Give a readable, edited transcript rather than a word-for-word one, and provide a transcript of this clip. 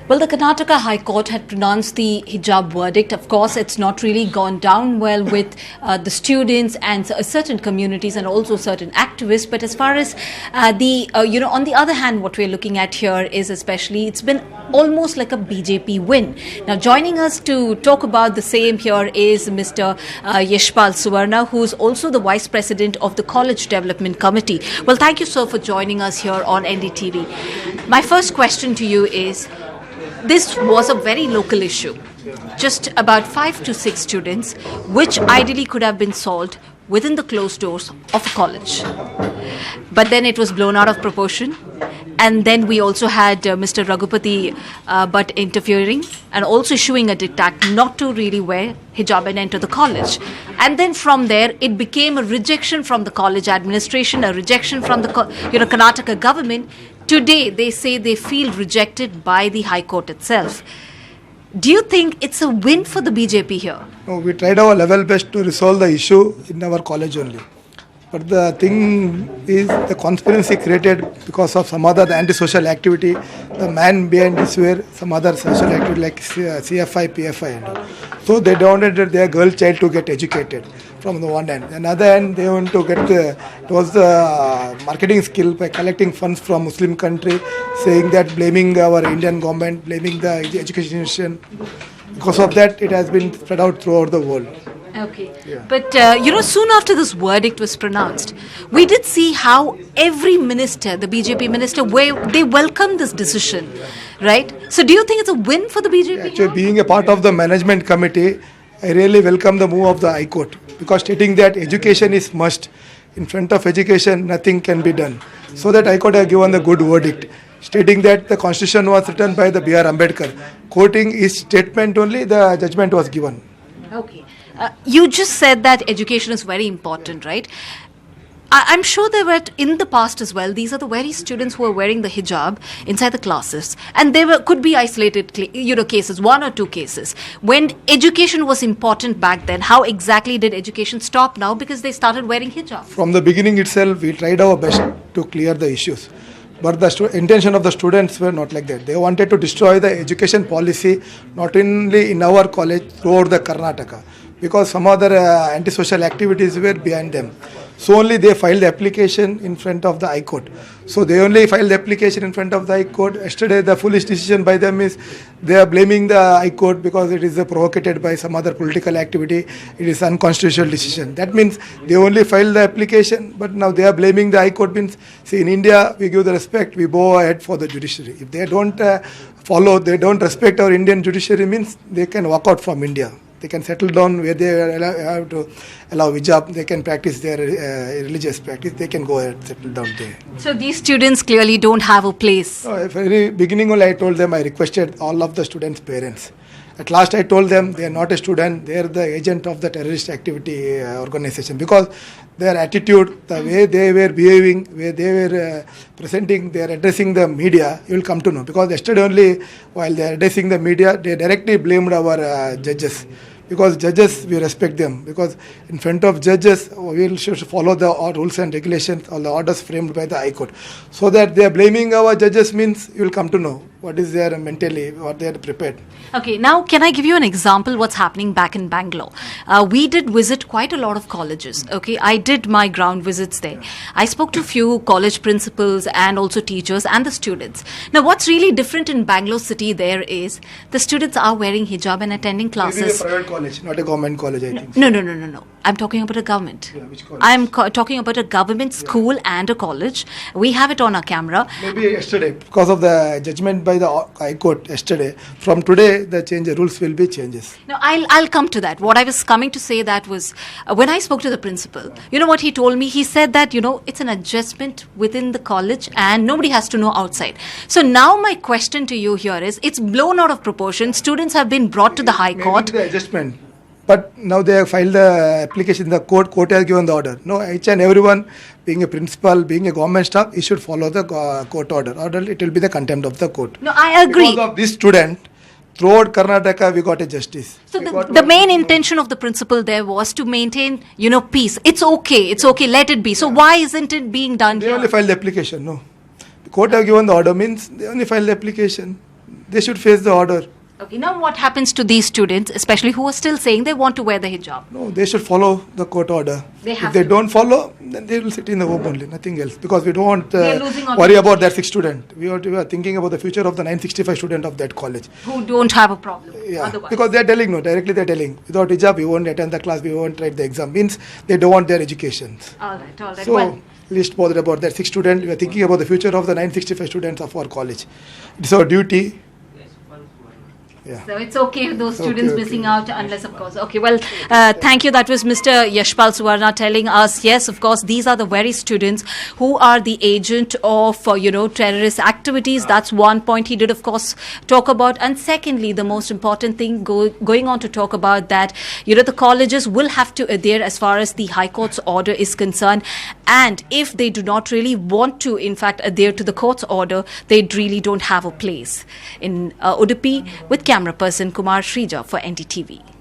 Well, the Karnataka High Court had pronounced the hijab verdict. Of course, it's not really gone down well with the students and certain communities and also certain activists. But as far as on the other hand, what we're looking at here is especially it's been almost like a BJP win. Now, joining us to talk about the same here is Mr. Yashpal Suvarna, who's also the Vice President of the College Development Committee. Well, thank you, sir, for joining us here on NDTV. My first question to you is, this was a very local issue, just about 5 to 6 students, which ideally could have been solved within the closed doors of a college. But then it was blown out of proportion. And then we also had Mr. Raghupati Bhatt interfering and also issuing a diktat not to really wear hijab and enter the college. And then from there, it became a rejection from the college administration, a rejection from the Karnataka government. Today, they say they feel rejected by the High Court itself. Do you think it's a win for the BJP here? No, we tried our level best to resolve the issue in our college only. But the thing is, the conspiracy created because of some other antisocial activity. The man behind this were some other social activity like CFI, PFI and all. So they wanted their girl child to get educated from the one end. Another end, they want to get it was the marketing skill by collecting funds from Muslim country, saying that blaming our Indian government, blaming the education institution. Because of that, it has been spread out throughout the world. Okay. Yeah. But, soon after this verdict was pronounced, we did see how every minister, the BJP minister, they welcomed this decision, right? So do you think it's a win for the BJP? Actually, being a part of the management committee, I really welcome the move of the High Court because stating that education is must. In front of education, nothing can be done. So that High Court has given the good verdict, stating that the constitution was written by the B.R. Ambedkar. Quoting his statement only, the judgment was given. Okay. You just said that education is very important, right? I'm sure there were in the past as well. These are the very students who are wearing the hijab inside the classes, and could be isolated, cases, 1 or 2 cases. When education was important back then, how exactly did education stop now because they started wearing hijab? From the beginning itself, we tried our best to clear the issues. But the intention of the students were not like that. They wanted to destroy the education policy, not only in our college, throughout the Karnataka, because some other antisocial activities were behind them. So only they filed the application in front of the High Court. So they only filed the application in front of the High Court. Yesterday, the foolish decision by them is they are blaming the High Court because it is provocated by some other political activity. It is unconstitutional decision. That means they only filed the application, but now they are blaming the High Court. Means, see, in India, we give the respect, we bow ahead for the judiciary. If they don't they don't respect our Indian judiciary, means they can walk out from India. They can settle down where they have to allow hijab. They can practice their religious practice. They can go ahead and settle down there. So these students clearly don't have a place. At the very beginning only I told them, I requested all of the students' parents. At last I told them they are not a student, they are the agent of the terrorist activity organization, because their attitude, the way they were behaving, where they were presenting, they are addressing the media, you will come to know. Because yesterday only, while they are addressing the media, they directly blamed our judges. Because judges, we respect them. Because in front of judges, we should follow the rules and regulations or the orders framed by the High Court. So that they are blaming our judges means you will come to know what is their mentally, what they are prepared. Okay, now can I give you an example what's happening back in Bangalore? We did visit quite a lot of colleges. Okay, I did my ground visits there. I spoke to a few college principals and also teachers and the students. Now, what's really different in Bangalore city there is the students are wearing hijab and attending classes. Maybe a private college, not a government college, I think. No. I'm talking about a government. Yeah, which college? I'm talking about a government school and a college. We have it on our camera. Maybe yesterday, because of the judgment by the High Court yesterday, from today the rules will be changes. No, I'll come to that. What I was coming to say that was when I spoke to the principal, you know what he told me? He said that, it's an adjustment within the college and nobody has to know outside. So now my question to you here is, it's blown out of proportion. Students have been brought to the High Court. Maybe the adjustment. But now they have filed the application in the court has given the order. No, each and everyone, being a principal, being a government staff, he should follow the court order. It will be the contempt of the court. No, I agree. Because of this student, throughout Karnataka, we got a justice. So the main intention of the principal there was to maintain, peace. It's okay, let it be. So why isn't it being done They here? only filed the application, no. The court have given the order means they only filed the application. they should face the order. Okay, now what happens to these students, especially who are still saying they want to wear the hijab? No, they should follow the court order. They have if they to. don't follow, then they will sit in the home only, nothing else. Because we don't want They're losing on worry the about that 6 student. We are thinking about the future of the 965 student of that college. Who don't have a problem Yeah, otherwise. because they are telling, no, directly they are telling, without hijab, we won't attend the class, we won't write the exam. Means they don't want their education. All right. So, Well, least bothered about that 6 student. We are thinking about the future of the 965 students of our college. It's our duty. Yeah. so it's okay if those students Okay. missing out, unless of course. Okay, well, thank you. That was Mr. Yashpal Suvarna telling us, yes, of course, these are the very students who are the agent of, terrorist activities. That's one point he did, of course, talk about. And secondly, the most important thing going on to talk about that, the colleges will have to adhere as far as the High Court's order is concerned. And if they do not really want to, in fact, adhere to the court's order, they really don't have a place. In Udupi, with camera person Kumar Shrija for NDTV.